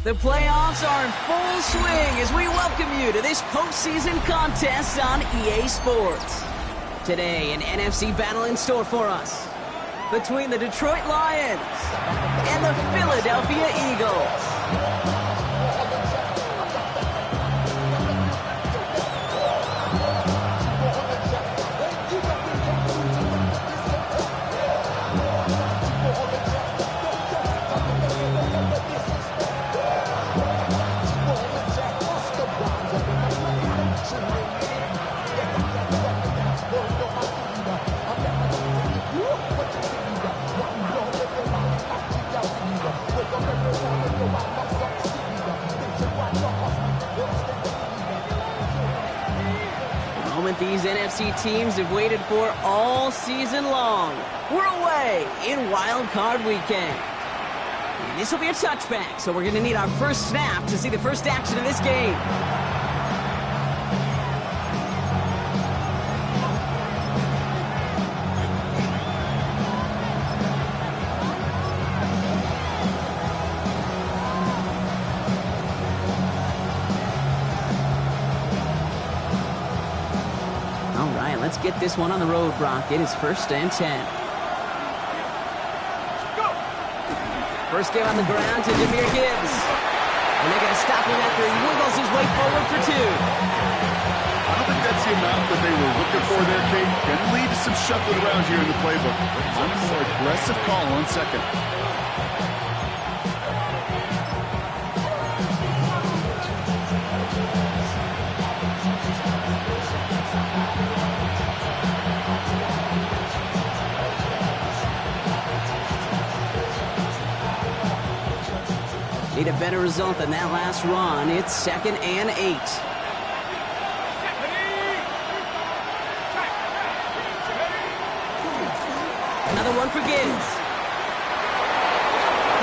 The playoffs are in full swing as we welcome you to this postseason contest on EA Sports. Today, an NFC battle in store for us between the Detroit Lions and the Philadelphia Eagles. These NFC teams have waited for all season long. We're away in Wild Card Weekend. And this will be a touchback, so we're going to need our first snap to see the first action of this game. Let's get this one on the road, Brock. It is 1st and 10. First game on the ground to Jahmyr Gibbs. And they're going to stop him after he wiggles his way forward for 2. I don't think that's the amount that they were looking for there, Kate. Going to lead to some shuffling around here in the playbook. One more aggressive call on second. Need a better result than that last run. It's 2nd and 8. Another one for Gibbs.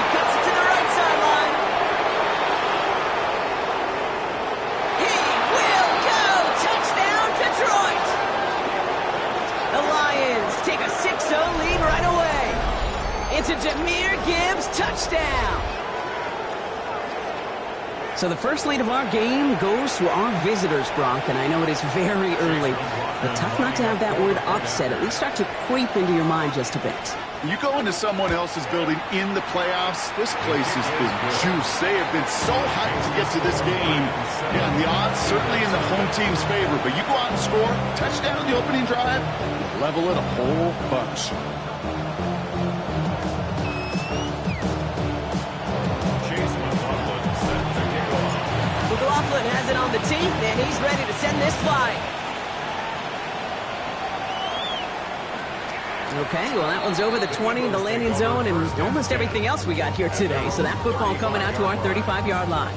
He cuts it to the right sideline. He will go! Touchdown, Detroit! The Lions take a 6-0 lead right away. It's a Jahmyr Gibbs touchdown. So the first lead of our game goes to our visitors, Brock, and I know it is very early, but tough not to have that word upset at least start to creep into your mind just a bit. You go into someone else's building in the playoffs, this place has been juiced. They have been so hyped to get to this game. Yeah, and the odds certainly in the home team's favor, but you go out and score, touchdown the opening drive, level it a whole bunch. McLaughlin has it on the tee, and he's ready to send this flying. Okay, well, that one's over the 20, the landing zone, and almost everything else we got here today. So that football coming out to our 35-yard line.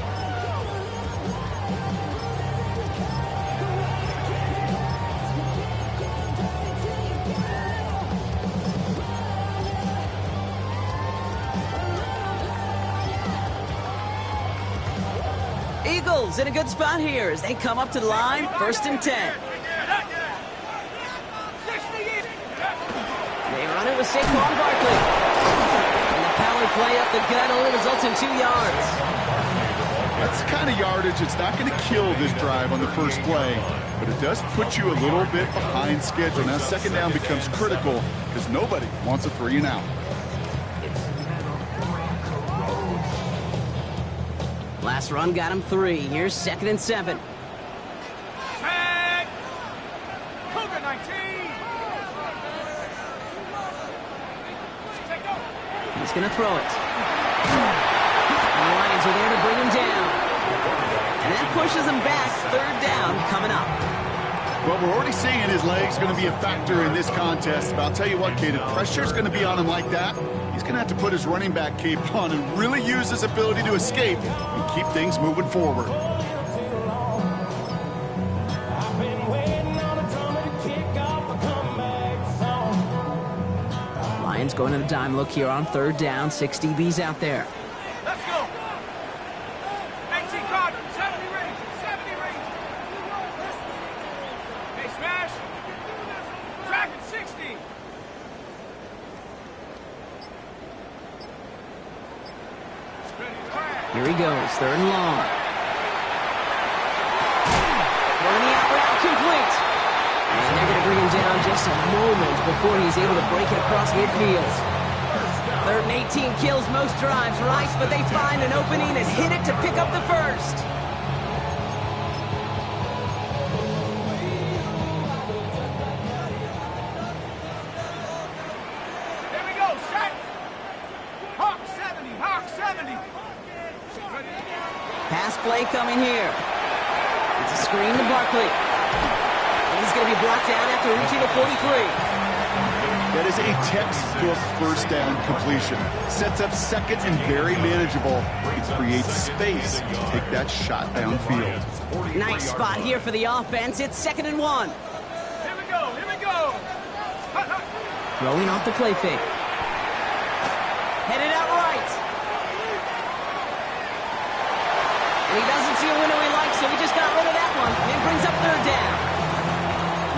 Eagles in a good spot here as they come up to the line, 1st and 10. They run it with Saquon Barkley. And the power play up the gut only results in 2 yards. That's the kind of yardage that's not going to kill this drive on the first play, but it does put you a little bit behind schedule. Now 2nd down becomes critical because nobody wants a 3 and out. Last run got him 3. Here's 2nd and 7. Cougar 19. He's going to throw it. And the Lions are there to bring him down. And that pushes him back. 3rd down coming up. Well, we're already seeing his legs going to be a factor in this contest. But I'll tell you what, Kate, if pressure's going to be on him like that, he's going to have to put his running back cape on and really use his ability to escape and keep things moving forward. Lions going to the dime look here on 3rd down. 6 DBs out there. Let's go. 18 Carter, 70 range, 70 range. Hey, smash. Dragon 60. Here he goes, 3rd and long. Throwing the out route complete. And they're going to bring him down just a moment before he's able to break it across midfield. 3rd and 18 kills most drives, right? But they find an opening and hit it to pick up the first. Here we go, set. Hawk 70, Hawk 70. Pass play coming here. It's a screen to Barkley. And he's going to be brought down after reaching the 43. That is a textbook first down completion. Sets up second and very manageable. It creates space to take that shot downfield. Nice spot here for the offense. It's 2nd and 1. Here we go, here we go. Hut, hut. Throwing off the play fake. Headed out right. And he doesn't see a window he likes, so he just got rid of that one. And brings up 3rd down.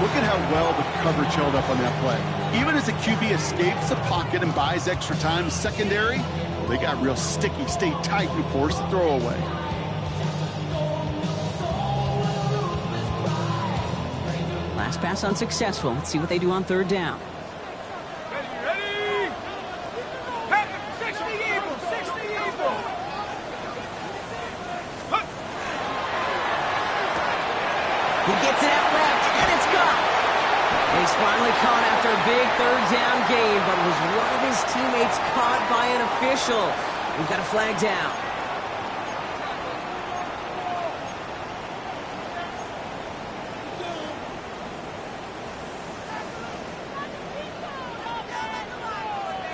Look at how well the coverage held up on that play. Even as a QB escapes the pocket and buys extra time in secondary, well, they got real sticky, stayed tight, and forced the throwaway. Last pass unsuccessful. Let's see what they do on 3rd down. Ready, ready. Hey, 60 Eagles, 60 Eagles. Hut. He gets it out left, and it's caught. He's finally caught after a big 3rd down gain, but was one of his teammates caught by an official? We've got a flag down.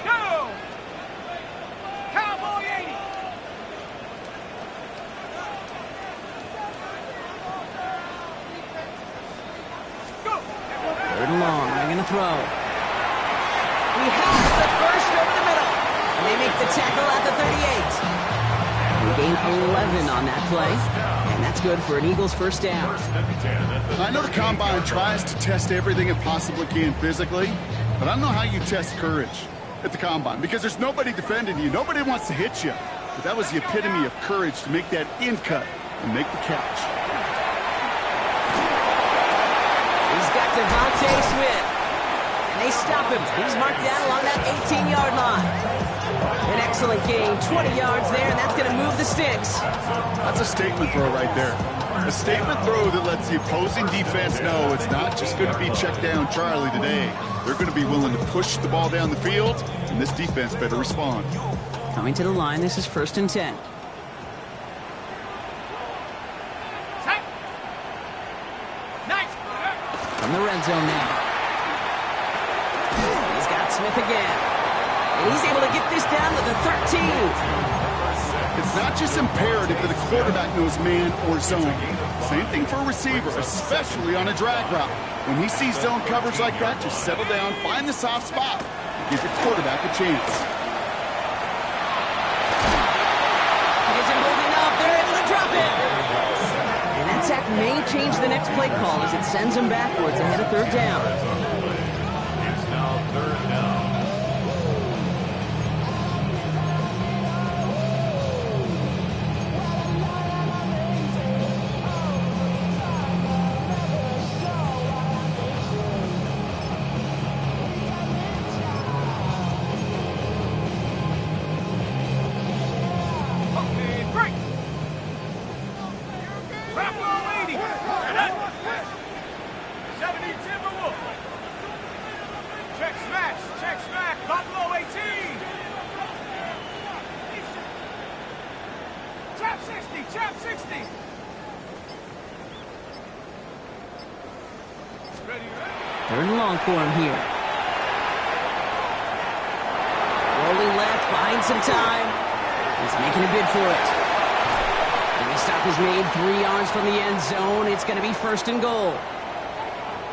Go. Cowboy 80. Go. 3rd and long, they're going to throw. He has the first over the middle, and they make the tackle at the 38. They gain 11 on that play, and that's good for an Eagles first down. I know the Combine tries to test everything it possibly can physically, but I don't know how you test courage at the Combine, because there's nobody defending you. Nobody wants to hit you. But that was the epitome of courage to make that in cut and make the catch. He's got Devontae Smith, and they stop him. He's marked down along that 18-yard line. An excellent gain, 20 yards there, and that's going to move the sticks. That's a statement throw right there. A statement throw that lets the opposing defense know it's not just going to be check down Charlie today. They're going to be willing to push the ball down the field, and this defense better respond. Coming to the line, this is 1st and 10. Set. Nice. From the red zone now. He's got Smith again. And he's able to get this down to the 13. It's not just imperative that a quarterback knows man or zone. Same thing for a receiver, especially on a drag route. When he sees zone coverage like that, just settle down, find the soft spot, and give your quarterback a chance. He isn't holding up. They're able to drop it. And that sack may change the next play call as it sends him backwards ahead of 3rd down. It's now 3rd down. Okay, break. Buffalo 80. 70 Timberwolf. Check smash, Buffalo 18. Trap 60. Ready. 3rd and long for him here. Rolling left, buying some time. He's making a bid for it. And the stop is made 3 yards from the end zone. It's going to be 1st and goal.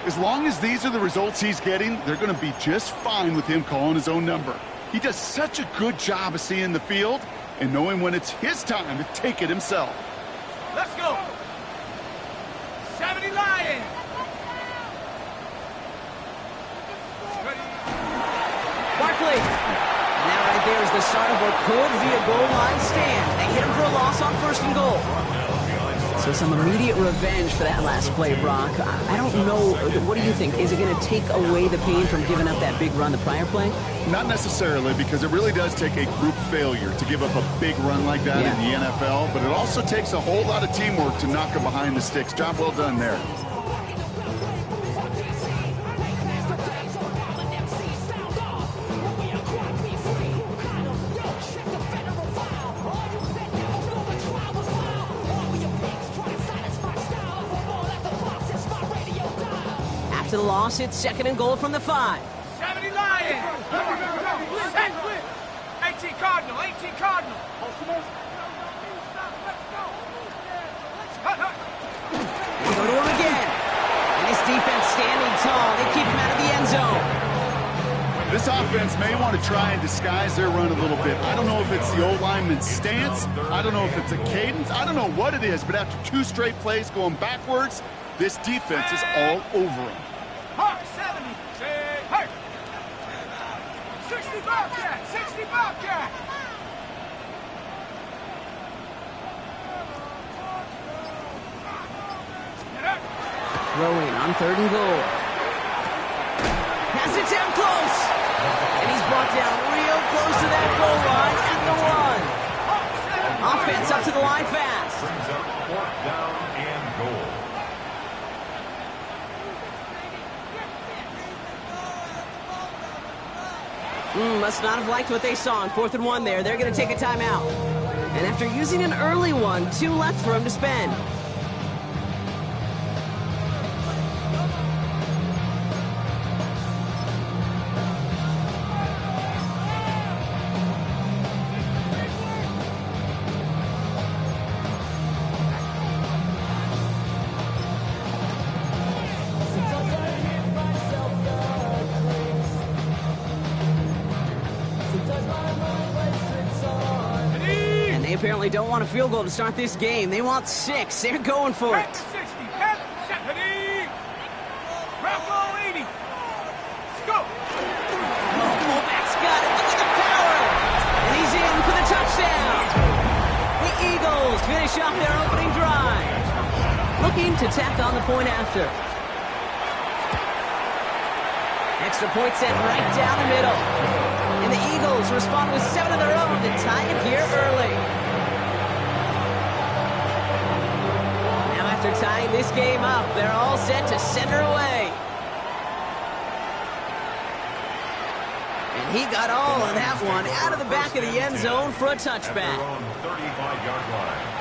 As long as these are the results he's getting, they're going to be just fine with him calling his own number. He does such a good job of seeing the field and knowing when it's his time to take it himself. Let's go. 70 Lions. Barkley. And that right there is is the start of what could be a goal line stand. They hit him for a loss on 1st and goal. So some immediate revenge for that last play, Brock. I don't know. What do you think? Is it going to take away the pain from giving up that big run the prior play? Not necessarily, because it really does take a group failure to give up a big run like that in the NFL, but it also takes a whole lot of teamwork to knock him behind the sticks. Job well done there. To the loss, it's 2nd and goal from the 5. 70 Lions! 18 Cardinal, 18 Cardinal! They go to him again. And this defense standing tall. They keep him out of the end zone. This offense may want to try and disguise their run a little bit. I don't know if it's the old lineman's stance. I don't know if it's a cadence. I don't know what it is, but after 2 straight plays going backwards, this defense is all over him. 70! Hey! 60 Bobcat! 60 Bobcat! Throwing on 3rd and goal. Has it down close. And he's brought down real close to that goal line at the 1. Offense up to the line fast. Brings up 4th down and goal. Must not have liked what they saw on 4th and 1 there. They're going to take a timeout. And after using an early one, 2 left for him to spend. They apparently don't want a field goal to start this game. They want 6. They're going for it. 60. 70. Bravo 80. Let's go. Oh, fullback's got it. Look at the power. And he's in for the touchdown. The Eagles finish off their opening drive. Looking to tack on the point after. Extra point set right down the middle. And the Eagles respond with 7 of their own to tie it here early. Now after tying this game up, they're all set to send her away. And he got all of that one out of the back of the end zone for a touchback. 35-yard line.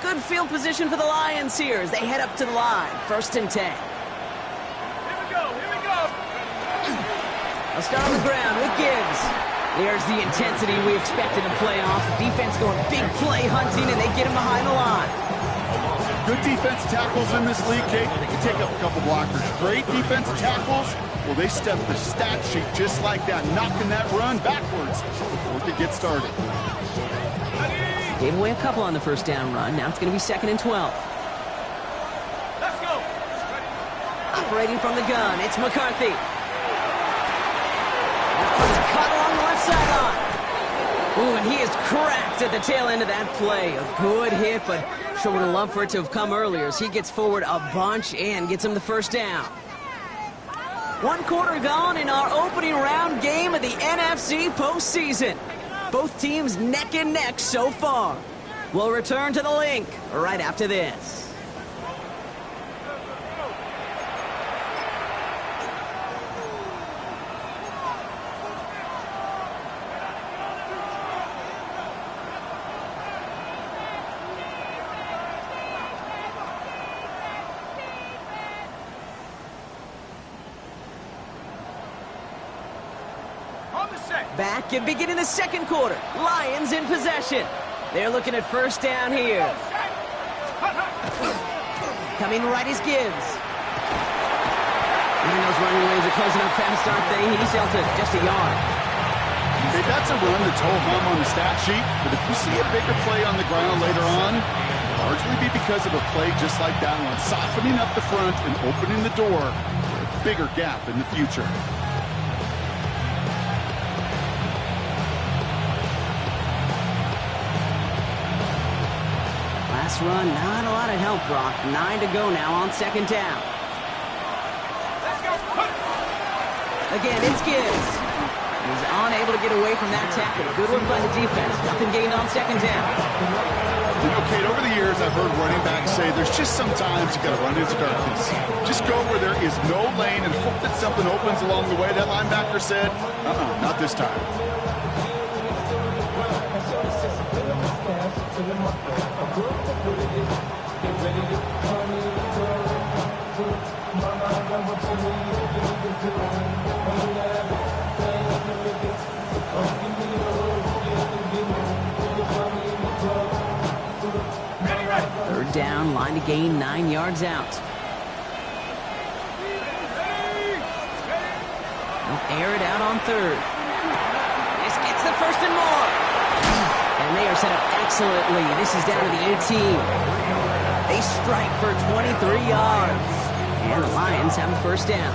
Good field position for the Lions here as they head up to the line. 1st and 10. Here we go. I'll start on the ground with Gibbs. There's the intensity we expect in a playoff. The defense going big play hunting, and they get him behind the line. Good defensive tackles in this league, Kate. They can take up a couple blockers. Great defensive tackles. Well, they step the stat sheet just like that, knocking that run backwards before it could get started. Gave away a couple on the 1st down run. Now it's going to be 2nd and 12. Let's go. Operating from the gun, it's McCarthy. He's caught along the left sideline. Ooh, and he is cracked at the tail end of that play. A good hit, but sure would have loved for it to have come earlier as he gets forward a bunch and gets him the 1st down. 1 quarter gone in our opening round game of the NFC postseason. Both teams neck and neck so far. We'll return to the link right after this. Back and beginning the 2nd quarter. Lions in possession. They're looking at 1st down here. Coming right is Gibbs. And those running lanes are closing up fast, aren't they? He's held to just a yard. Okay, that's a run that's ho-hum on the stat sheet, but if you see a bigger play on the ground later on, it'll largely be because of a play just like that one, softening up the front and opening the door for a bigger gap in the future. Last run, not a lot of help, Brock. 9 to go now on second down. Let's go. Again, it's Gibbs. He's unable to get away from that tackle. Good work by the defense. Nothing gained on second down. You know, Kate, over the years, I've heard running backs say there's just sometimes you got to run into darkness. Just go where there is no lane and hope that something opens along the way. That linebacker said, not this time. Third down, line to gain 9 yards out. They'll air it out on third. This gets the first and more. And they are set up excellently. This is down to the 18. They strike for 23 yards. And the Lions have a first down.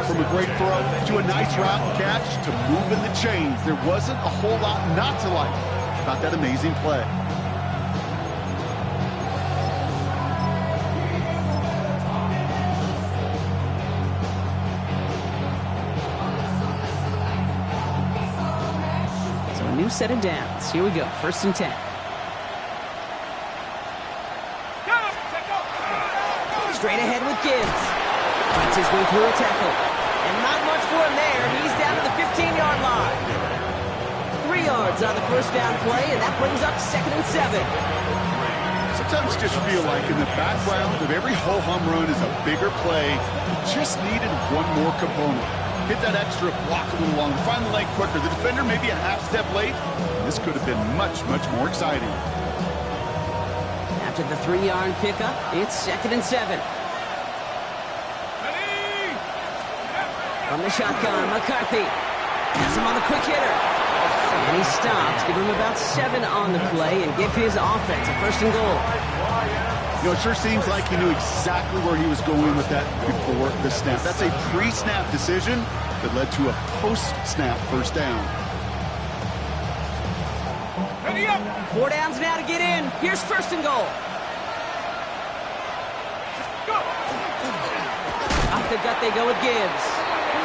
From a great throw to a nice route and catch to moving the chains, there wasn't a whole lot not to like about that amazing play. So a new set of downs. Here we go, first and 10. Straight ahead with Gibbs. Fights his way through a tackle. And not much for him there. He's down to the 15-yard line. 3 yards on the first down play, and that brings up second and 7. Sometimes you just feel like in the background of every ho-hum run is a bigger play. Just needed one more component. Hit that extra block a little longer. Find the lane quicker. The defender maybe a half step late. This could have been much, much more exciting. After the 3-yard pickup, it's second and 7. From the shotgun, McCarthy has him on the quick hitter. And he stops, give him about 7 on the play, and give his offense a first and goal. You know, it sure seems like he knew exactly where he was going with that before the snap. That's a pre-snap decision that led to a post-snap first down. 4 downs now to get in. Here's first and goal. Off the gut they go with Gibbs.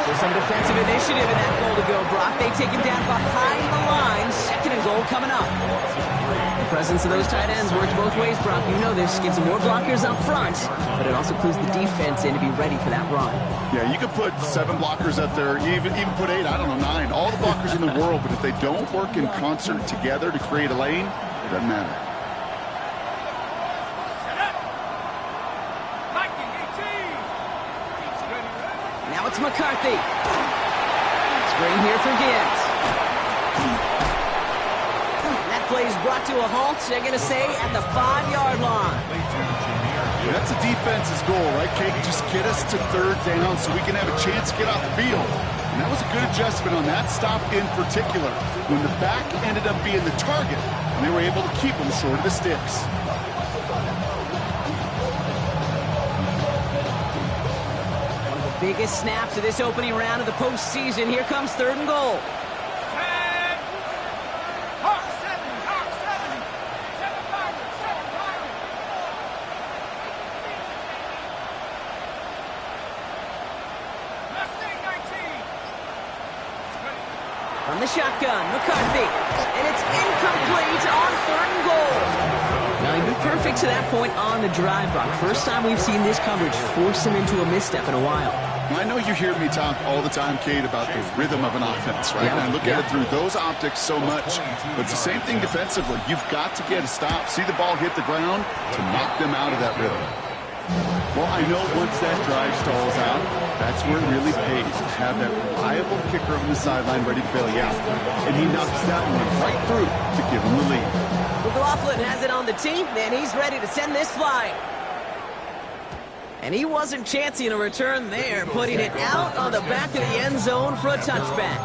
So some defensive initiative in that goal to go, Brock. They take him down behind the line. Second and goal coming up. The presence of those tight ends works both ways, Brock. You know this. Gives them more blockers up front, but it also clues the defense in to be ready for that run. Yeah, you could put 7 blockers up there, even put 8, I don't know, 9. All the blockers in the world, but if they don't work in concert together to create a lane, it doesn't matter. Now it's McCarthy. Screen here for Gibbs. And that play is brought to a halt, they're going to say, at the 5-yard line. That's the defense's goal, right, Kate? Just get us to third down so we can have a chance to get off the field. And that was a good adjustment on that stop in particular, when the back ended up being the target, and they were able to keep him short of the sticks. Biggest snaps of this opening round of the postseason. Here comes third and goal. From the shotgun, McCarthy. And it's incomplete on third and goal. Now, he'd be perfect to that point on the drive, Brock. First time we've seen this coverage force him into a misstep in a while. I know you hear me talk all the time, Kate, about the rhythm of an offense, right? Yeah, and I look at it through those optics so much. But it's the same thing defensively. You've got to get a stop, see the ball hit the ground to knock them out of that rhythm. Well, I know once that drive stalls out, that's where it really pays to have that reliable kicker on the sideline ready to bail you out. And he knocks that one right through to give him the lead. McLaughlin has it on the team, and he's ready to send this flying. And he wasn't chancing a return there, putting it out on the back of the end zone for a touchback.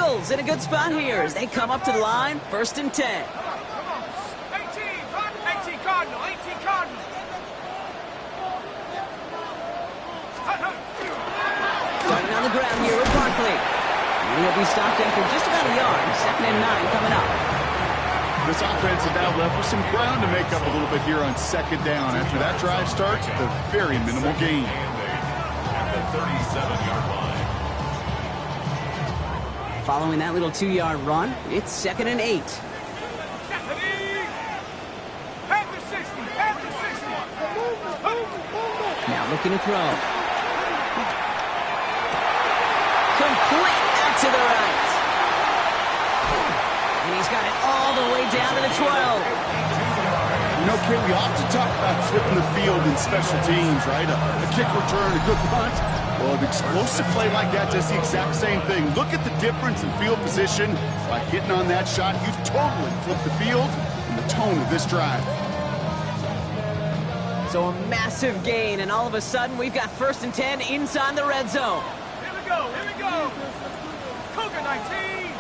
Eagles in a good spot here as they come up to the line, 1st and 10. 18 Cardinal, 18 Cardinal. Starting on the ground here with Barkley. And he'll be stopped after just about a yard. 2nd and 9 coming up. This offense is now left with some ground to make up a little bit here on 2nd down. After that drive starts, a very minimal gain. At the 37-yard line. Following that little 2-yard run, it's 2nd and 8. Head to 60, head to 60. Now looking to throw. Complete out to the right. And he's got it all the way down to the 12. You know, Kate, we often talk about flipping the field in special teams, right? A kick return, a good punt. Well, an explosive play like that does the exact same thing. Look at the difference in field position. By hitting on that shot, you've totally flipped the field and the tone of this drive. So a massive gain, and all of a sudden, we've got 1st and 10 inside the red zone. Here we go, here we go. Cougar 19.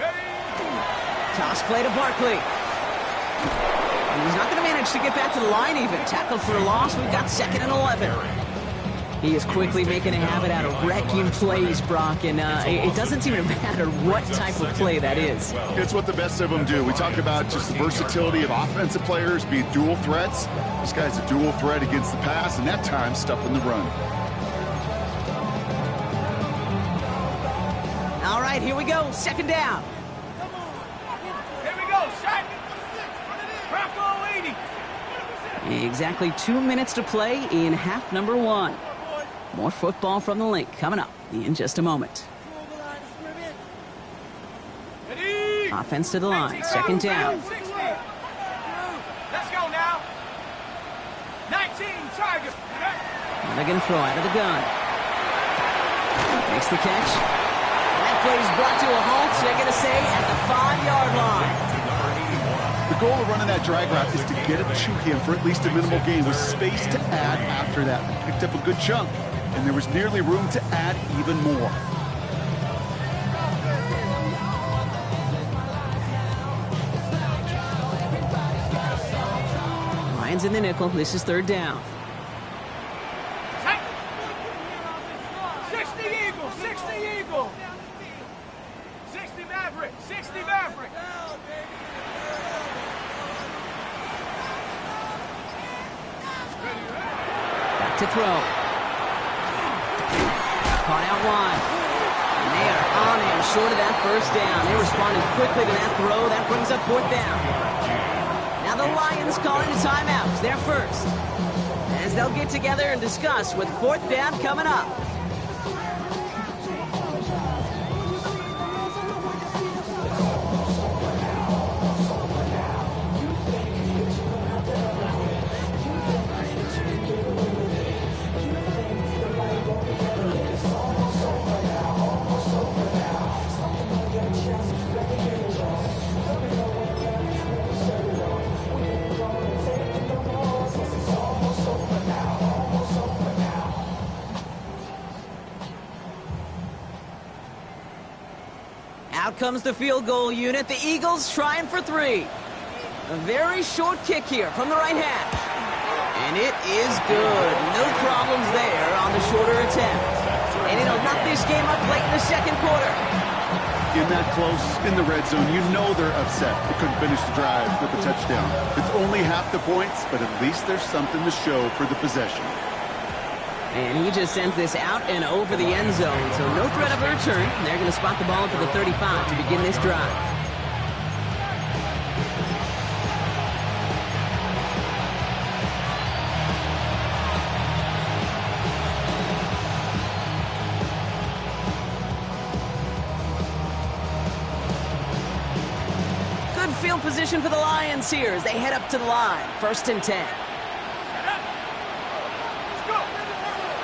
Ready? Toss play to Barkley. And he's not going to manage to get back to the line even. Tackled for a loss. We've got 2nd and 11. He is quickly making a habit out of wrecking plays, Brock, and it doesn't seem to matter what type of play that is. It's what the best of them do. We talk about just the versatility of offensive players being dual threats. This guy's a dual threat against the pass, and that time stuffing the run. All right, here we go. 2nd down. Here we go, set. Bronco 80. Exactly 2 minutes to play in half number 1. More football from the Link coming up in just a moment. Ready? Offense to the line. 2nd down. 60. Let's go now. 19 Tiger. And they're going to throw out of the gun. Makes the catch. And that play is brought to a halt. So they're going to say at the 5-yard line. The goal of running that drag route is to get it to him for at least a minimal gain with space to add after that. They picked up a good chunk, and there was nearly room to add even more. Lions in the nickel. This is 3rd down. 60 Eagle, 60 Eagle. 60 Maverick, 60 Maverick. Back to throw. Caught out wide. And they are on him short of that 1st down. They responded quickly to that throw. That brings up 4th down. Now the Lions calling a timeout. They're first. As they'll get together and discuss with 4th down coming up. Out comes the field goal unit. The Eagles trying for 3. A very short kick here from the right hash. And it is good. No problems there on the shorter attempt. And it'll knock this game up late in the 2nd quarter. In that close, in the red zone, you know they're upset. They couldn't finish the drive with the touchdown. It's only half the points, but at least there's something to show for the possession. And he just sends this out and over the end zone. So no threat of a return. They're going to spot the ball to the 35 to begin this drive. Good field position for the Lions here as they head up to the line. 1st and 10.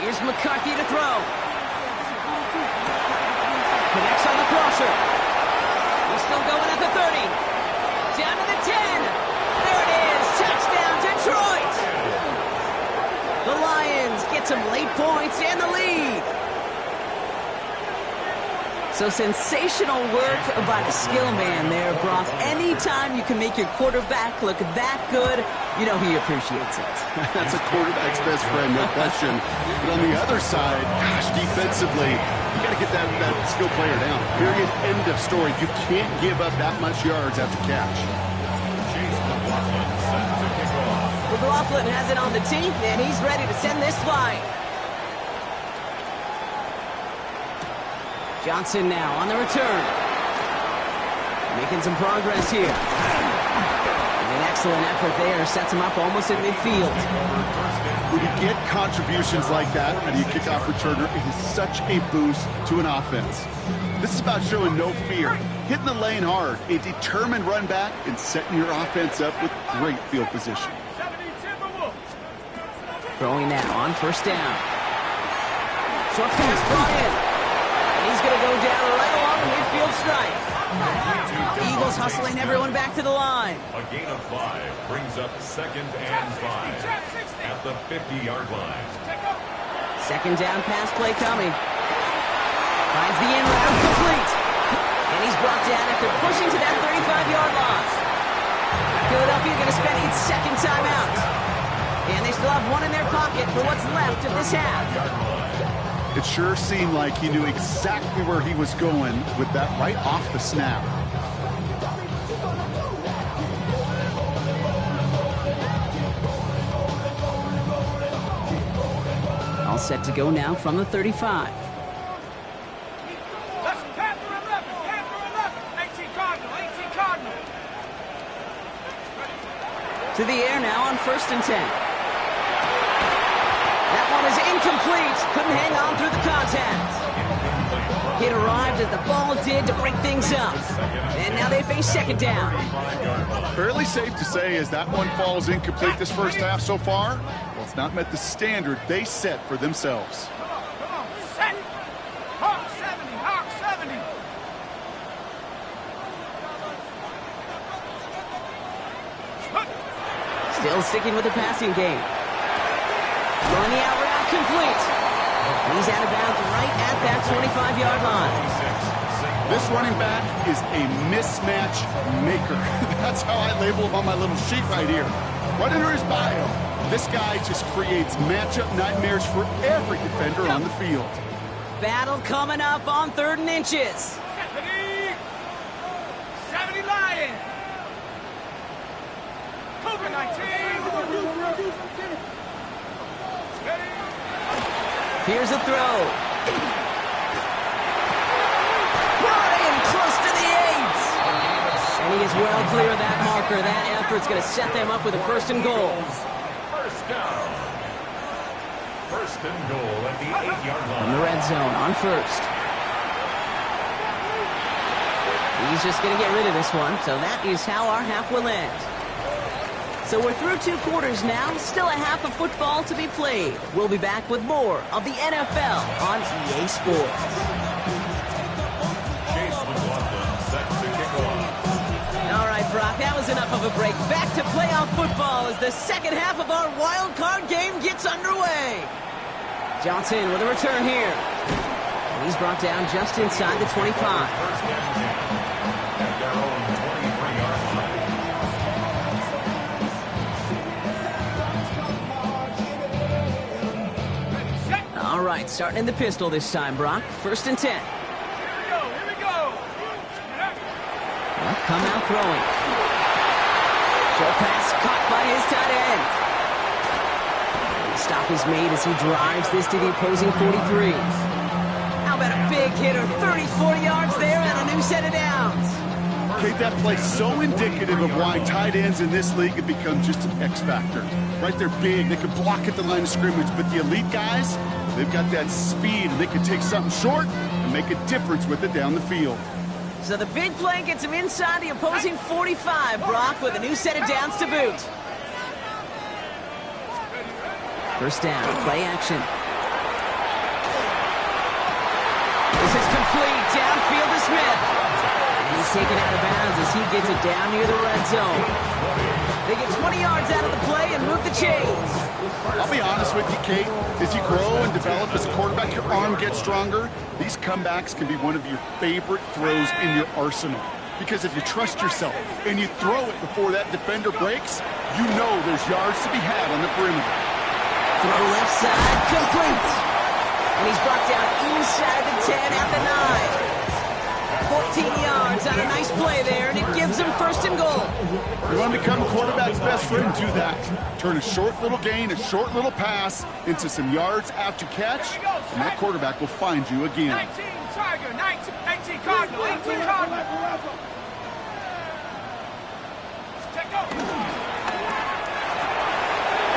Here's McCarthy to throw. Connects on the crosser. He's still going at the 30. Down to the 10. There it is. Touchdown, Detroit. The Lions get some late points and the lead. So sensational work by the skill man there, Brock. Anytime you can make your quarterback look that good, you know he appreciates it. That's a quarterback's best friend, no question. But on the other side, gosh, defensively, you got to get that skill player down. Period. End of story. You can't give up that much yards after catch. Chase McLaughlin set to kick off. McLaughlin has it on the tee, and he's ready to send this flying. Johnson now on the return. Making some progress here. And an excellent effort there. Sets him up almost at midfield. When you get contributions like that out of your kickoff returner, it is such a boost to an offense. This is about showing no fear, hitting the lane hard, a determined run back, and setting your offense up with great field position. Throwing now on first down. Short pass brought in. He's going to go down right along the midfield stripe. Eagles hustling everyone back to the line. A gain of 5 brings up 2nd and 5 at the 50-yard line. Second down pass play coming. Finds the end route complete. And he's brought down after pushing to that 35-yard line. Philadelphia going to spend its second timeout. And they still have one in their pocket for what's left of this half. It sure seemed like he knew exactly where he was going with that right off the snap. All set to go now from the 35. That's Panther 11, Panther 11, 18 Cardinal, 18 Cardinal. To the air now on 1st and 10. That one is incomplete. Couldn't hang on through the contact. It arrived as the ball did to break things up. And now they face second down. Fairly safe to say as that one falls incomplete this first half so far, well, it's not met the standard they set for themselves. Come on, set. Hawk 70, Hawk 70. Still sticking with the passing game. Throwing the out route complete. He's out of bounds right at that 25-yard line. This running back is a mismatch maker. That's how I label him on my little sheet right here. Right under his bio, this guy just creates matchup nightmares for every defender on the field. Battle coming up on 3rd and inches. 70 Lion. Cougar 19. Here's a throw. Brought in close to the 8. And he is well clear of that marker. That effort's going to set them up with a 1st and goal. First down. 1st and goal at the 8-yard line. In the red zone on 1st. He's just going to get rid of this one. So that is how our half will end. So we're through 2 quarters now, still a half of football to be played. We'll be back with more of the NFL on EA Sports. Chase McLaughlin set to kick off. All right, Brock, that was enough of a break. Back to playoff football as the second half of our wild card game gets underway. Johnson with a return here. And he's brought down just inside the 25. First and 10 at their own 23-yard line. All right, starting in the pistol this time, Brock. 1st and 10. Here we go. Well, come out throwing. Short pass caught by his tight end. And the stop is made as he drives this to the opposing 43. How about a big hitter? 30, 40 yards there and a new set of downs. Okay, that play's so indicative of why tight ends in this league have become just an X factor. Right, they're big, they can block at the line of scrimmage, but the elite guys, they've got that speed, and they can take something short and make a difference with it down the field. So the big play gets him inside the opposing 45, Brock, with a new set of downs to boot. First down, play action. This is complete, downfield to Smith. And he's taken out of bounds as he gets it down near the red zone. They get 20 yards out of the play and move the chains. I'll be honest with you, Kate. As you grow and develop as a quarterback, your arm gets stronger. These comebacks can be one of your favorite throws in your arsenal. Because if you trust yourself and you throw it before that defender breaks, you know there's yards to be had on the perimeter. Throw left side, complete. And he's brought down inside the 10 at the 9. 14 yards on a nice play there, and it gives him first and goal. You want to become a quarterback's best friend, do that. Turn a short little gain, a short little pass into some yards after catch, and that quarterback will find you again. 19 Tiger, 19 Cardinal, 18 Cardinal. Check go.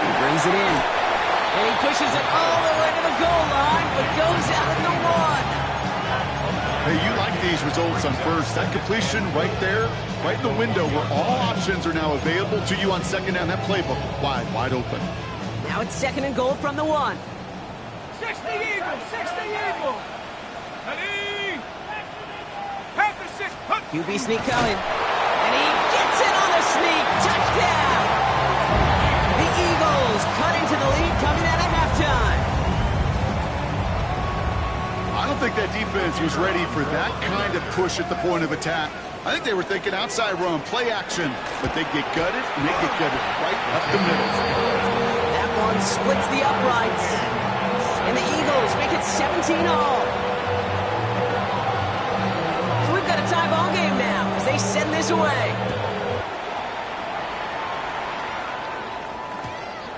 He brings it in. And he pushes it all the way to the goal line, but goes out at the 1. Hey, you like these results on first. That completion right there, right in the window where all options are now available to you on second down. That playbook wide open. Now it's second and goal from the 1. 60 Eagle, 60 Eagle. Ready. Panther 6. QB sneak coming. And he gets it on the sneak. Touchdown. The Eagles cut into the lead coming out of halftime. I don't think that defense was ready for that kind of push at the point of attack. I think they were thinking outside run, play action, but they get gutted, and they get gutted right up the middle. That one splits the uprights. And the Eagles make it 17 all. So we've got a tie ball game now as they send this away.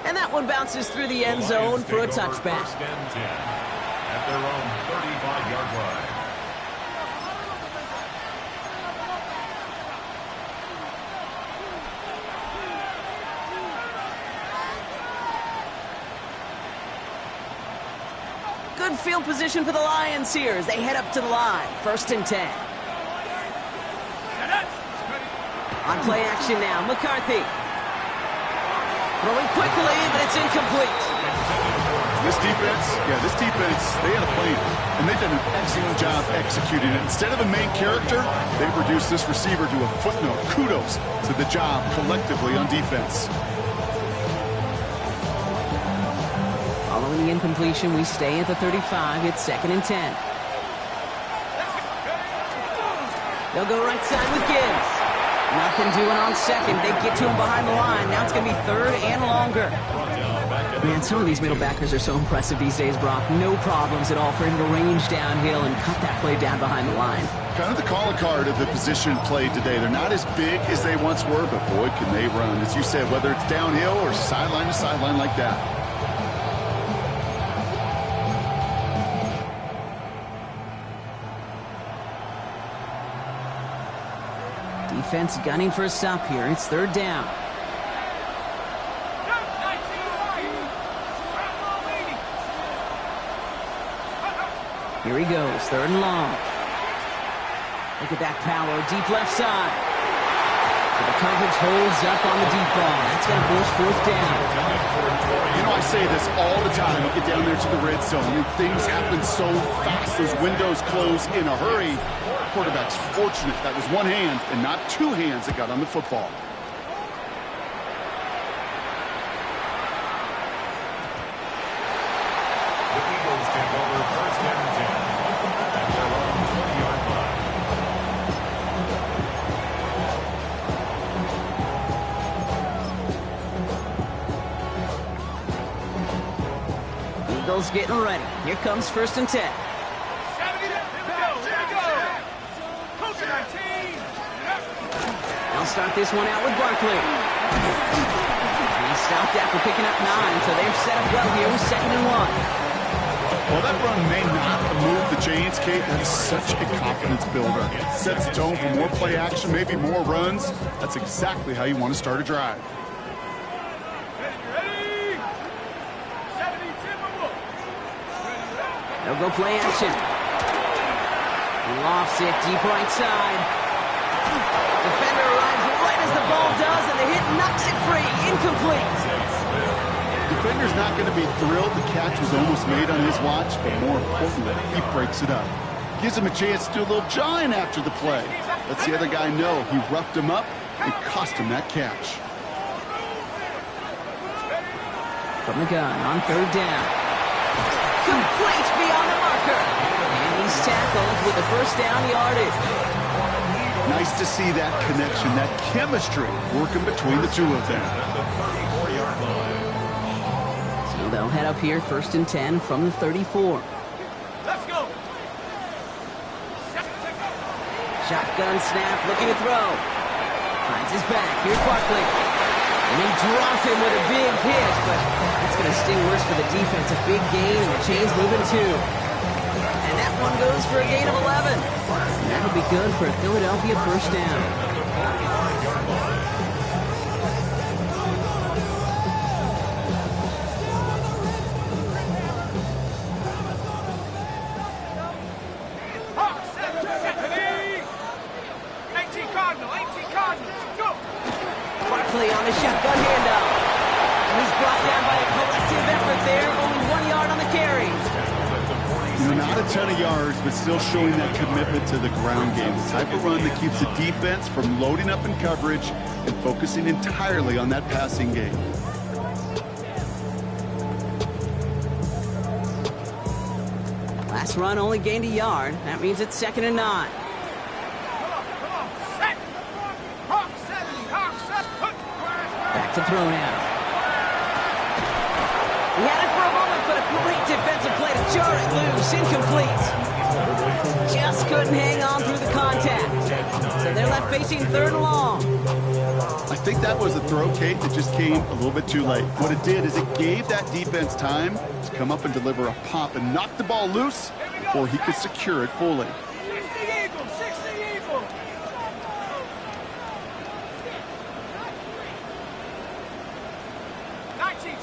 And that one bounces through the end zone for a touchback. First and 10 at their own 35-yard line. Good field position for the Lions here as they head up to the line. First and 10. On play action now, McCarthy. Throwing quickly, but it's incomplete. This defense, they had a plan, and they've done an excellent job executing it. Instead of a main character, they've reduced this receiver to a footnote. Kudos to the job collectively on defense. Following the incompletion, we stay at the 35. It's second and 10. They'll go right side with Gibbs. Nothing doing on second. They get to him behind the line. Now it's going to be third and longer. Man, some of these middle backers are so impressive these days, Brock. No problems at all for him to range downhill and cut that play down behind the line. Kind of the calling card of the position played today. They're not as big as they once were, but boy, can they run. As you said, whether it's downhill or sideline to sideline like that. Defense gunning for a stop here. It's third down. Here he goes, third and long. Look at that power, deep left side. So the coverage holds up on the deep ball. That's going to force fourth down. You know, I say this all the time. You get down there to the red zone, and things happen so fast. Those windows close in a hurry. Quarterback's fortunate that was one hand and not two hands that got on the football. The Eagles take over first and 10 at their own 20-yard line. Eagles getting ready. Here comes first and 10. They'll start this one out with Barkley. He stopped after picking up 9, so they've set up well here with second and 1. Well, that run may not move the chains, Kate. That is such a confidence builder. Sets the tone for more play action, maybe more runs. That's exactly how you want to start a drive. They'll go play action. He lofts it deep right side. Defender arrives right as the ball does, and the hit knocks it free. Incomplete. Defender's not going to be thrilled the catch was almost made on his watch, but more importantly, he breaks it up. Gives him a chance to do a little jawing after the play. Lets the other guy know he roughed him up and cost him that catch. From the gun on third down. Complete beyond the marker. And he's tackled with the first down yardage. Nice to see that connection, that chemistry working between the two of them. So they'll head up here, 1st and 10 from the 34. Let's go. Shotgun snap, looking to throw. Finds his back. Here's Barkley. And they drop him with a big hit, but that's going to sting worse for the defense. A big gain, and the chain's moving too. And that one goes for a gain of 11. And that'll be good for a Philadelphia first down. On the shotgun handoff. And he's brought down by a collective effort there. Only 1 yard on the carry. Not a ton of yards, but still showing that commitment to the ground game. The type of run that keeps the defense from loading up in coverage and focusing entirely on that passing game. Last run only gained a yard. That means it's 2nd and 9. To throw now. He had it for a moment, but a great defensive play to jar it loose. Incomplete. Just couldn't hang on through the contact. So they're left facing 3rd and long. I think that was a throw, Kate, that just came a little bit too late. What it did is it gave that defense time to come up and deliver a pop and knock the ball loose before he could secure it fully. 60 Eagles. 19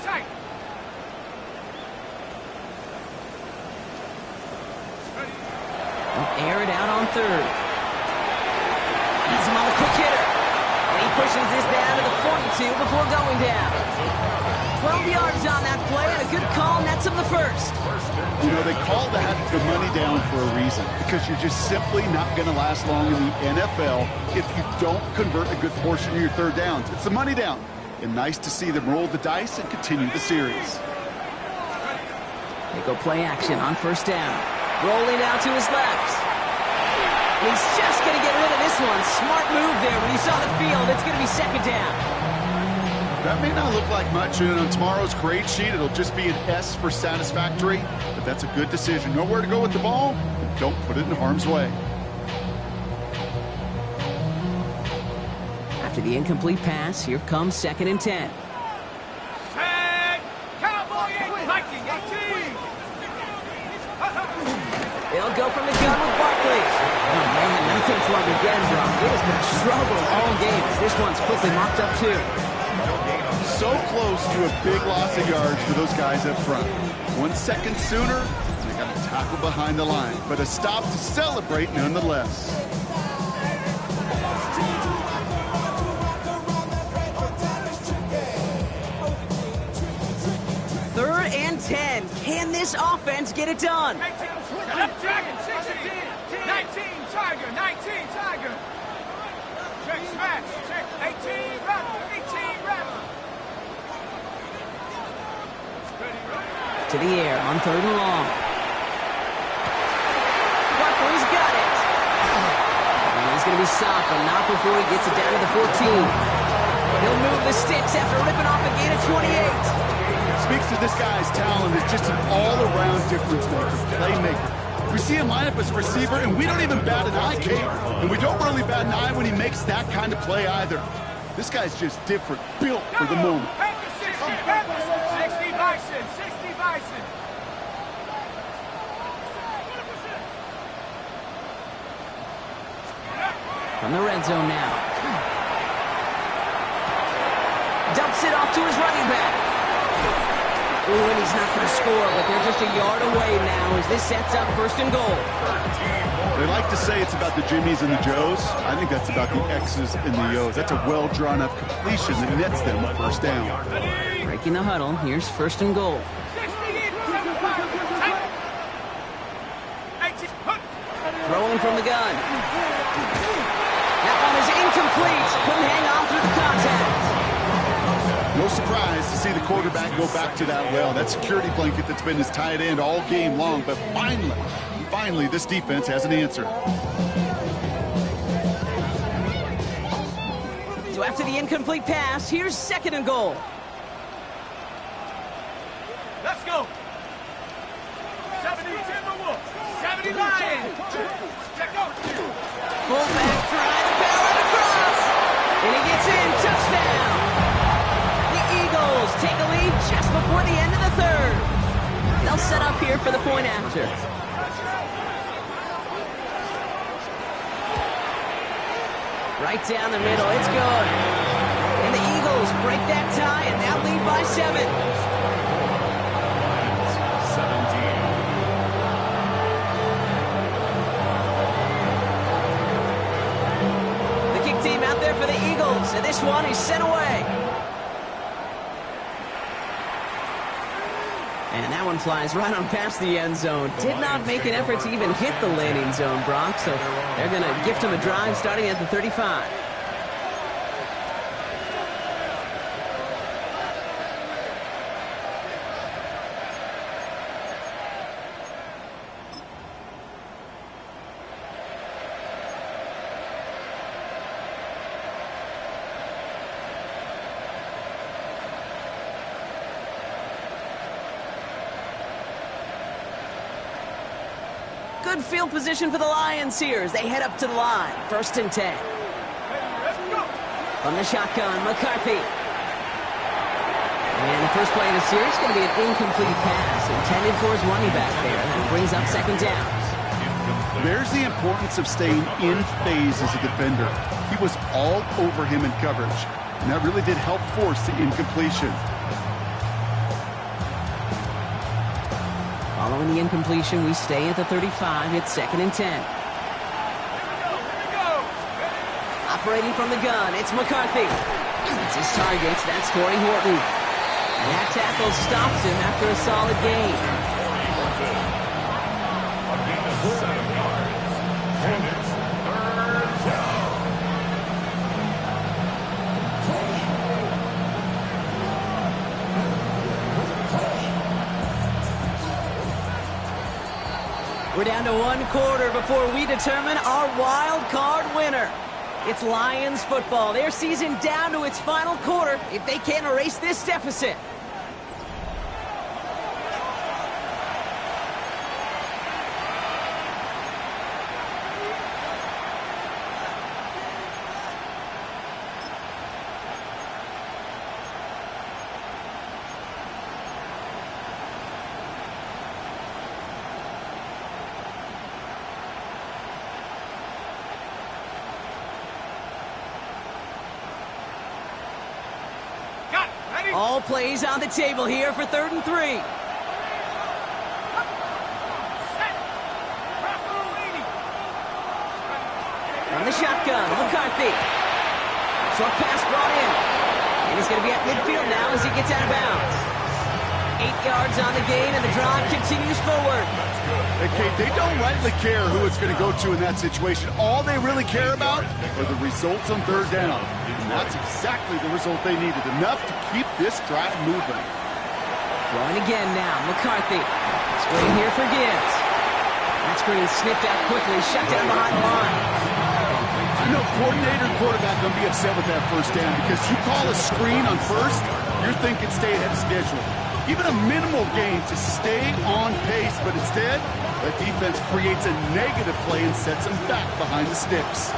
tight. Air it out on 3rd. He's him on the quick hitter. And he pushes this down to the 42 before going down. 12 yards on that play and a good call nets him the first. You know, they call that the money down for a reason, because you're just simply not going to last long in the NFL if you don't convert a good portion of your 3rd downs. It's the money down. And nice to see them roll the dice and continue the series. They go play action on 1st down. Rolling out to his left. And he's just going to get rid of this one. Smart move there when he saw the field. It's going to be 2nd down. That may not look like much, and on tomorrow's grade sheet, it'll just be an S for satisfactory, but that's a good decision. Know where to go with the ball, and don't put it in harm's way. After the incomplete pass, here comes 2nd and 10. Cowboy Viking 18. They'll go from the gun with Barkley. Oh, man, nothing for him again, Brock. It has been a struggle all game. This one's quickly mopped up, too. So close to a big loss of yards for those guys up front. 1 second sooner, they got a tackle behind the line, but a stop to celebrate nonetheless. 3rd and 10. Can this offense get it done? 19, Dragon, 16, 19, Tiger, 19, Tiger. Check, smash, check, 18, Rattler, 18, Rattler. To the air on 3rd and long. Barkley's got it. And he's going to be stopped, but not before he gets it down to the 14. He'll move the sticks after ripping off a gain of 28. Speaks to this guy's talent as just an all-around difference maker, playmaker. We see him line up as a receiver, and we don't even bat an eye, Kate. And we don't really bat an eye when he makes that kind of play either. This guy's just different, built for the moment. 60 Bison, 60 Bison. From the red zone now. Dumps it off to his running back. Ooh, and he's not going to score, but they're just a yard away now as this sets up 1st and goal. They like to say it's about the Jimmies and the Joes. I think that's about the X's and the O's. That's a well-drawn-up completion that nets them a 1st down. Breaking the huddle, here's 1st and goal. Throwing from the gun. That one is incomplete. Couldn't hang on through the contact. No surprise to see the quarterback go back to that well. That security blanket that's been his tight end all game long. But finally, this defense has an answer. So after the incomplete pass, here's 2nd and goal. Let's go. 70 Timberwolves. 70 Lions. Check out. Fullback try the power across. And he gets in. Touchdown. The Eagles take a lead just before the end of the 3rd. They'll set up here for the point after. Right down the middle. It's good. And the Eagles break that tie and now lead by 7. 17. The kick team out there for the Eagles, and this one is sent away. And that one flies right on past the end zone. Did not make an effort to even hit the landing zone, Brock, so they're going to gift him a drive starting at the 35. Good field position for the Lions here as they head up to the line. 1st and 10. From the shotgun, McCarthy. And the first play of the series is going to be an incomplete pass intended for his running back there. That brings up 2nd downs. There's the importance of staying in phase as a defender. He was all over him in coverage, and that really did help force the incompletion. Following the incompletion, we stay at the 35. It's 2nd and 10. Operating from the gun, it's McCarthy. That's his target. That's Torrey Horton. And that tackle stops him after a solid gain. A gain of 7 yards. And it's 3rd down. We're down to 1 quarter before we determine our wild card winner. It's Lions football. Their season down to its final quarter if they can't erase this deficit. All plays on the table here for 3rd and 3. From the shotgun, McCarthy. Short pass brought in. And he's going to be at midfield now as he gets out of bounds. 8 yards on the gain, and the drive continues forward. Hey, Kate, they don't rightly care who it's going to go to in that situation. All they really care about are the results on 3rd down. And that's exactly the result they needed. Enough to keep this drive moving. Throwing again now, McCarthy. Screen here for Gibbs. That screen sniffed out quickly, shut down behind the line. I know coordinator and quarterback going to be upset with that 1st down because you call a screen on 1st, you're thinking stay ahead of schedule. Even a minimal gain to stay on pace, but instead, the defense creates a negative play and sets them back behind the sticks.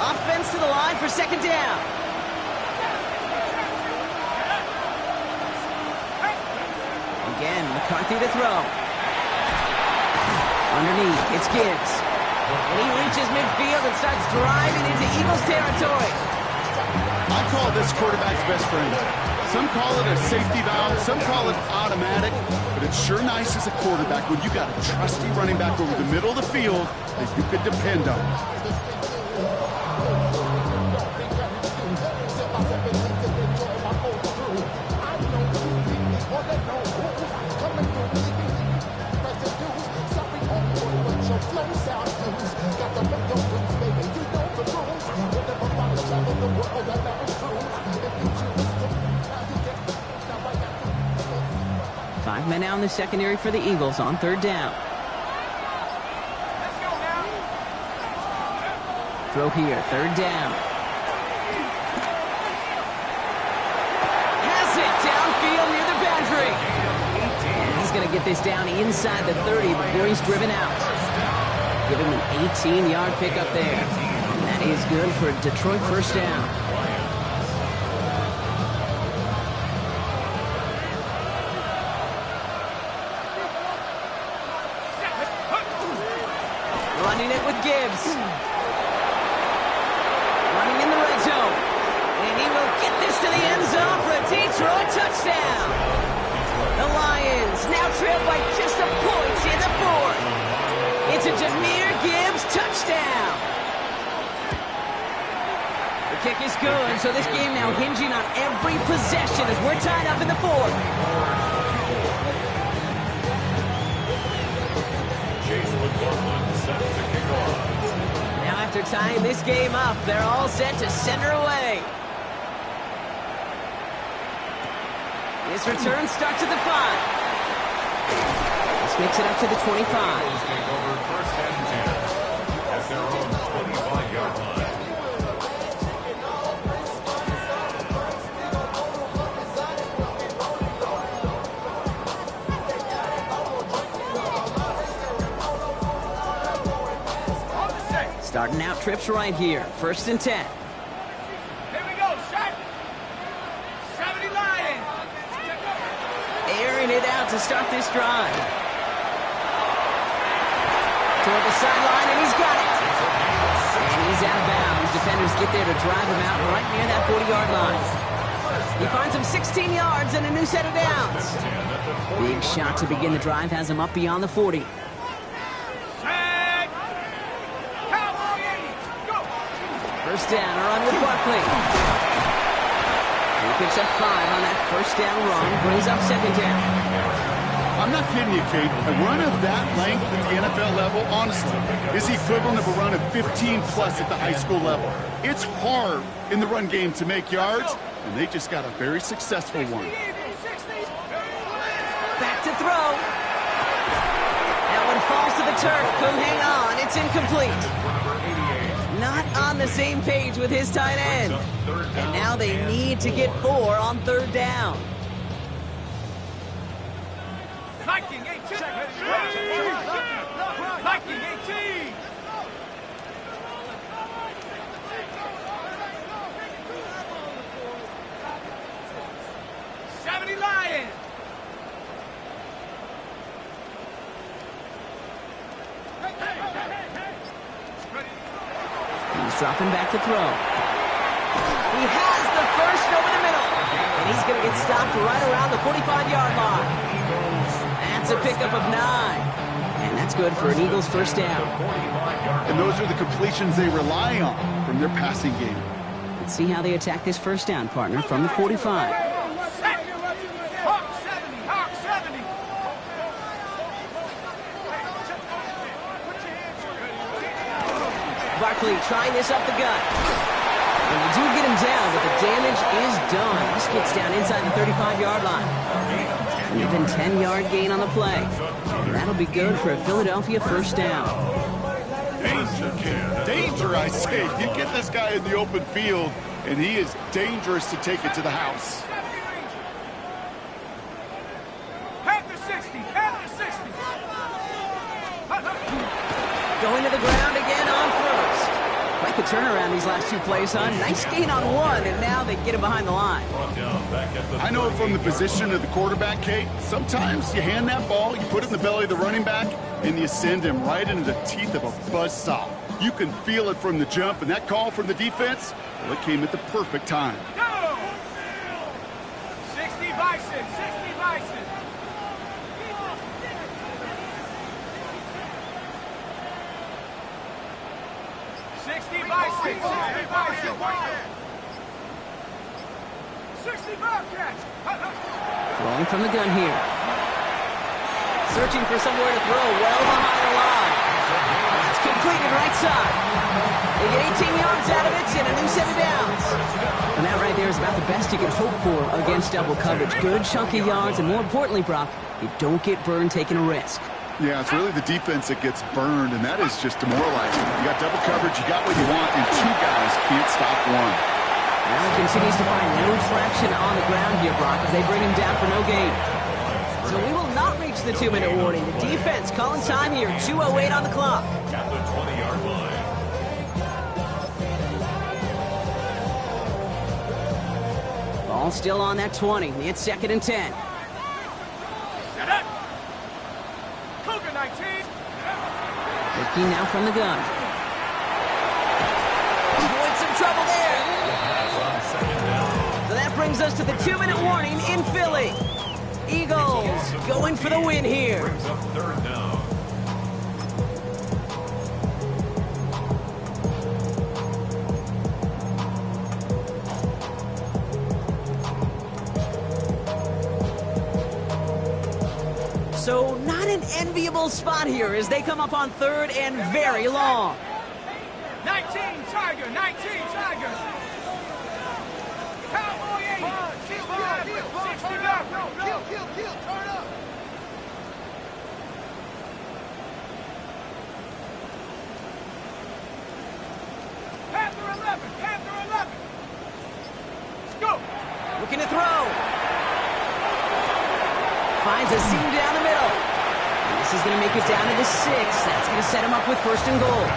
Offense to the line for 2nd down. Again, McCarthy to throw. Underneath, it's Gibbs. And he reaches midfield and starts driving into Eagles territory. I call this quarterback's best friend. Some call it a safety valve, some call it automatic, but it's sure nice as a quarterback when you got a trusty running back over the middle of the field that you could depend on. 5 men out in the secondary for the Eagles on 3rd down. Let's go now. Throw here, 3rd down. Has it downfield near the boundary. And he's going to get this down inside the 30 before he's driven out. Give him an 18-yard pickup there. And that is good for a Detroit 1st down. Running it with Gibbs. Running in the red zone. And he will get this to the end zone for a Detroit touchdown. The Lions now trail by just a point in the 4th. It's a Jahmyr Gibbs touchdown. The kick is good, so this game now hinging on every possession as we're tied up in the 4th. Chase McLaughlin set to kick off. Now after tying this game up, they're all set to send her away. This return starts at the 5. This makes it up to the 25. Take over 1st and 10 at their own 25-yard line. Starting out trips right here. 1st and 10. Here we go, shot. 70 Lions. Airing it out to start this drive. Toward the sideline, and he's got it. And he's out of bounds. Defenders get there to drive him out right near that 40-yard line. He finds him 16 yards and a new set of downs. Big shot to begin the drive has him up beyond the 40. First down, a run with Barkley. He picks up 5 on that 1st down run, brings up 2nd down. I'm not kidding you, Kate. A run of that length at the NFL level, honestly, is the equivalent of a run of 15-plus at the high school level. It's hard in the run game to make yards, and they just got a very successful one. Back to throw. That one falls to the turf. Couldn't hang on. It's incomplete. Not on the same page with his tight end. And now they need to get 4 on 3rd down. Viking 18. Viking 18. Lions. He's dropping back to throw. He has the first over the middle. And he's going to get stopped right around the 45-yard line. That's a pickup of 9. And that's good for an Eagles 1st down. And those are the completions they rely on from their passing game. Let's see how they attack this 1st down, partner, from the 45. Barkley trying this up the gut. And you do get him down, but the damage is done. This gets down inside the 35-yard line. An even 10-yard gain on the play. And that'll be good for a Philadelphia 1st down. Danger, kid. Danger, I say. You get this guy in the open field, and he is dangerous to take it to the house. After 60, after 60. Going to the ground again on 1st. Quite the turnaround these last 2 plays, huh? Nice gain on 1, and now they get him behind the line. I know from the position of the quarterback, Kate, sometimes you hand that ball, you put it in the belly of the running back, and you send him right into the teeth of a buzzsaw. You can feel it from the jump, and that call from the defense, well, it came at the perfect time. Go! 60 Bison, 60 Bison. Bison, 60 Bison. 60 Bobcats. Throwing from the gun here. Searching for somewhere to throw well behind the line. It's completed right side. They get 18 yards out of it and a new set of downs. And that right there is about the best you can hope for against double coverage. Good chunky yards, and more importantly, Brock, you don't get burned taking a risk. Yeah, it's really the defense that gets burned, and that is just demoralizing. You got double coverage, you got what you want, and two guys can't stop one. Now he continues to find no traction on the ground here, Brock, as they bring him down for no gain. So we will not reach the 2-minute warning. The defense calling time here, 2:08 on the clock. At the 20-yard line. Ball still on that 20. It's 2nd and 10. Set up. Cougar 19. Looking now from the gun. Avoid some trouble there. So that brings us to the 2-minute warning in Philly. Eagles going for the win here. Brings up 3rd down. So not an enviable spot here as they come up on 3rd and very long. 19 Tiger, 19 Tiger. Cowboy 80. 60 up. Kill, turn up. Panther 11. Let's go. Looking to throw. Finds a seam down the middle. And this is going to make it down to the 6. That's going to set him up with 1st and goal.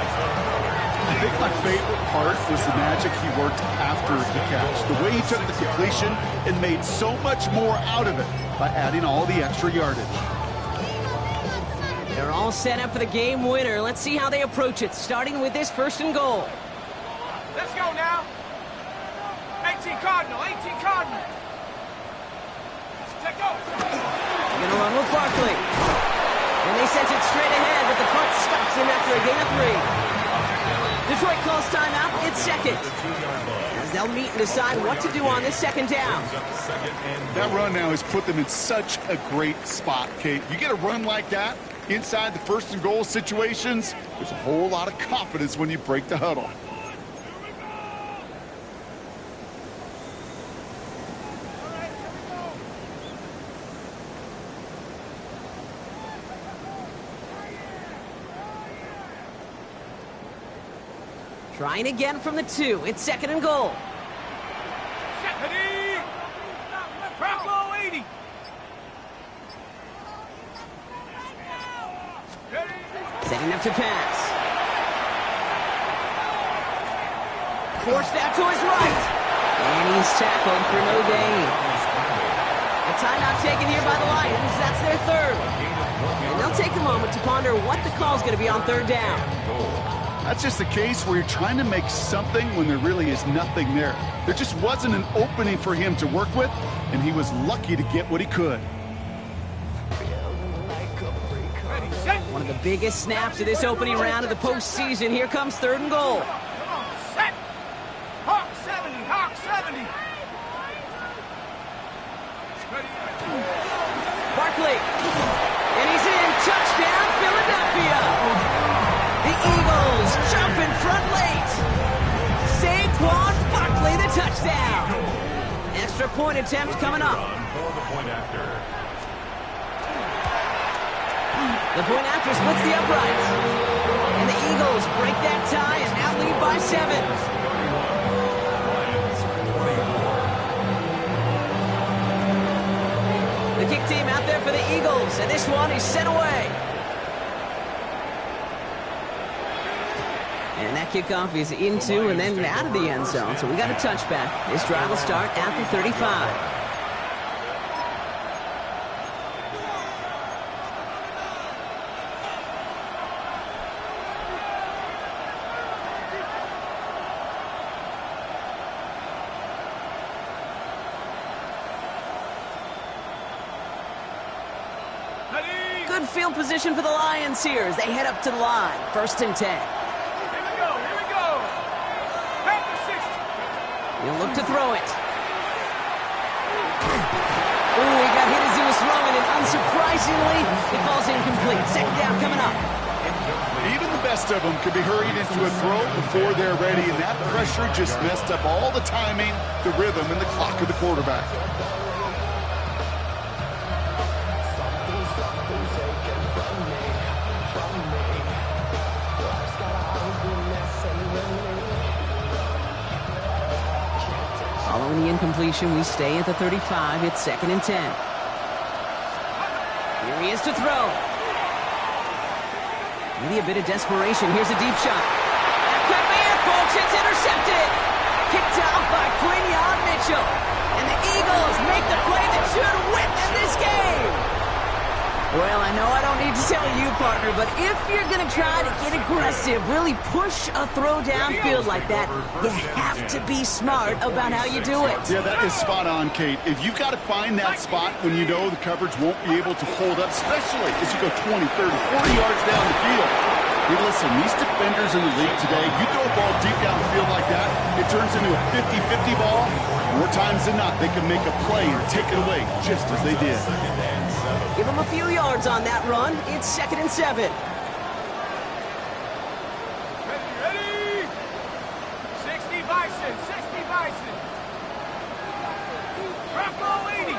I think my favorite part was the magic he worked after the catch. The way he took the completion and made so much more out of it by adding all the extra yardage. They're all set up for the game winner. Let's see how they approach it, starting with this 1st and goal. Let's go now. 18 Cardinal. Let's go. Gonna run with Barkley. And they sent it straight ahead, but the front stops him after a gain of 3. Detroit calls timeout. It's 2nd. As they'll meet and decide what to do on this 2nd down. That run now has put them in such a great spot, Kate. You get a run like that inside the 1st and goal situations, there's a whole lot of confidence when you break the huddle. Trying again from the 2. It's 2nd and goal. Ready. Bravo 80. Ready. Setting up to pass. Forced out to his right. And he's tackled for no gain. A timeout taken here by the Lions. That's their 3rd. And they'll take a moment to ponder what the call's going to be on 3rd down. That's just a case where you're trying to make something when there really is nothing there. There just wasn't an opening for him to work with, and he was lucky to get what he could. One of the biggest snaps of this opening round of the postseason. Here comes 3rd and goal. Come on, set. Hawk 70. Barkley. And he's in. Touchdown, Philadelphia. The Eagles jump in front late. Saquon Barkley, the touchdown. Extra point attempt coming up. The point after splits the uprights. And the Eagles break that tie and now lead by 7. The kick team out there for the Eagles, and this one is sent away. And that kickoff is into and then out of the end zone. So we got a touchback. This drive will start at the 35. Good field position for the Lions here as they head up to the line. 1st and 10. Here we go. Panther 60. He'll look to throw it. Ooh, he got hit as he was throwing it. Unsurprisingly, it falls incomplete. 2nd down coming up. Even the best best of them could be hurried into a throw before they're ready, and that pressure just messed up all the timing, the rhythm, and the clock of the quarterback. Following the incompletion, we stay at the 35. It's 2nd and 10. Here he is to throw. Maybe a bit of desperation. Here's a deep shot. That could be it, folks. It's intercepted. Kicked out by Quinion Mitchell. And the Eagles make the play that should win them this game. Well, I know I don't need to tell you, partner, but if you're going to try to get aggressive, really push a throw downfield like that, you have to be smart about how you do it. Yeah, that is spot on, Kate. If you've got to find that spot when you know the coverage won't be able to hold up, especially as you go 20, 30, 40 yards down the field. Hey, listen, these defenders in the league today, you throw a ball deep down the field like that, it turns into a 50-50 ball. More times than not, they can make a play and take it away just as they did. Give them a few yards on that run. It's 2nd and 7. Ready? 60 Bison, 60 Bison. Drop low 80.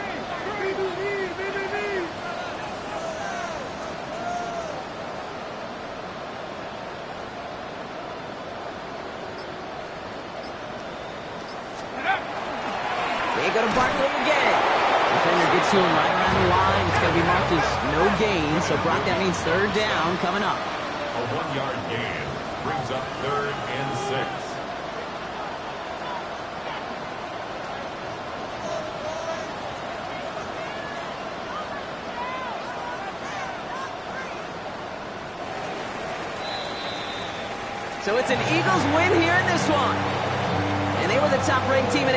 They go to Barkley again. Defender gets to him right around the line. It's going to be marked as no gain. So, Brock, that means 3rd down coming up. A 1-yard gain brings up 3rd and 6. So it's an Eagles win here in this one. And they were the top-ranked team in